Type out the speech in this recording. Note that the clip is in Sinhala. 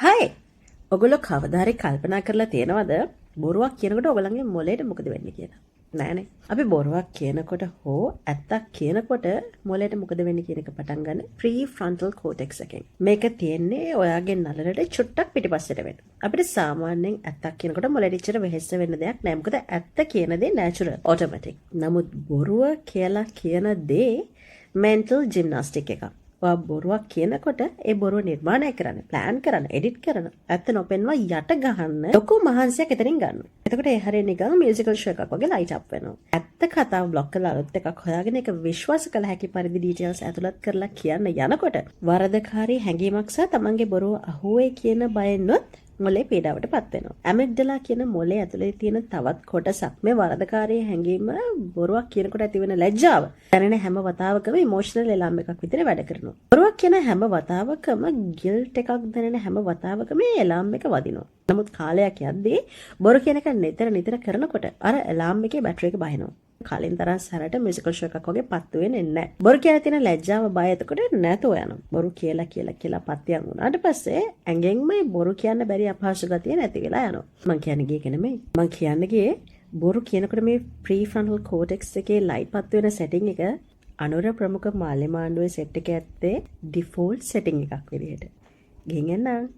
හයි ඔගොල්ලෝ කවදා හරි කල්පනා කරලා තියෙනවද බොරුවක් කියනකොට ඔයගලගේ මොලේට මොකද වෙන්නේ කියලා? නෑනේ. අපි බොරුවක් කියනකොට හෝ ඇත්තක් කියනකොට මොලේට මොකද වෙන්නේ කියන එක පටන් ගන්න ප්‍රීෆ්‍රන්ටල් කෝටෙක්ස් එකෙන්. මේක තියෙන්නේ ඔයාගේ නළලට චුට්ටක් පිටිපස්සට වෙන්න. අපිට සාමාන්‍යයෙන් ඇත්තක් කියනකොට මොලේට ඉච්චර වෙහෙස වෙන්න දෙයක් නෑ. මොකද ඇත්ත කියන දේ නැචරල්, ඔටෝමැටික්. නමුත් බොරුව කියලා කියන දේ මෙන්ටල් ජිම්නාස්ටික් එකක්. ඔයා බොරුවක් කියනකොට ඒ බොරුව නිර්මාණය කරන්න, ප්ලෑන් කරන්න, එඩිට් කරන්න, ඇත්ත නොපෙන්වා යට ගහන්න ලොකු මහන්සියක් එතනින් ගන්න. එතකොට ඒ හැරෙන්නේ නිකන් මියුසිකල් ෂෝ එකක් වගේ ලයිට් අප් වෙනවා. ඇත්ත කතාව બ્લોක් කරලා අලුත් එකක් හොයාගෙන ඒක විශ්වාස කළ හැකි පරිදි ඩීටේල්ස් ඇතුළත් කරලා කියන්න යනකොට වරදකාරී හැඟීමක් සහ තමන්ගේ බොරුව අහුවේ කියන බයෙන්වත් මොලේ පීඩාවට පත් වෙනවා. ඇමිග්ඩලා කියන මොලේ ඇතුලේ තියෙන තවත් කොටසක් මේ වරදකාරී හැඟීම බොරුවක් කියනකොට ඇතිවෙන ලැජ්ජාව දැනෙන හැම වතාවකම ඉමෝෂනල් එලාම් එකක් විතර වැඩ කරනවා. බොරුවක් කියන හැම වතාවකම ගිල්ට් එකක් දැනෙන හැම වතාවකම මේ එලාම් එක වදිනවා. නමුත් කාලයක් යද්දී බොරු කියන එක නිතර කරනකොට අර එලාම් එකේ බැටරි එක බහිනවා. කලින් තරම් සැරට මියුසිකල් ෂෝ එකක් වගේ පත්තු වෙන්නේ නැහැ. බොරු කියලා තියෙන ලැජ්ජාව බය එතකොට නැතුව යනවා. බොරු කියලා පත්තියන් වුණාට පස්සේ ඇඟෙන්ම බොරු කියන්න බැරි අපහසු ගතිය නැති වෙලා යනවා. මං කියන්නේ ගියේ ඒක නෙමෙයි. මං කියන්නේ ගියේ බොරු කියනකොට මේ ප්‍රීෆ්‍රන්ටල් කෝටෙක්ස් එකේ ලයිට් පත්තු වෙන සෙටින් එක අනුර ප්‍රමුඛ මාලේ මාණ්ඩුවේ සෙට් එකේ ඇත්තේ ඩිෆෝල්ට් සෙටින් එකක් විදිහට. ගෙන් එන්නම්.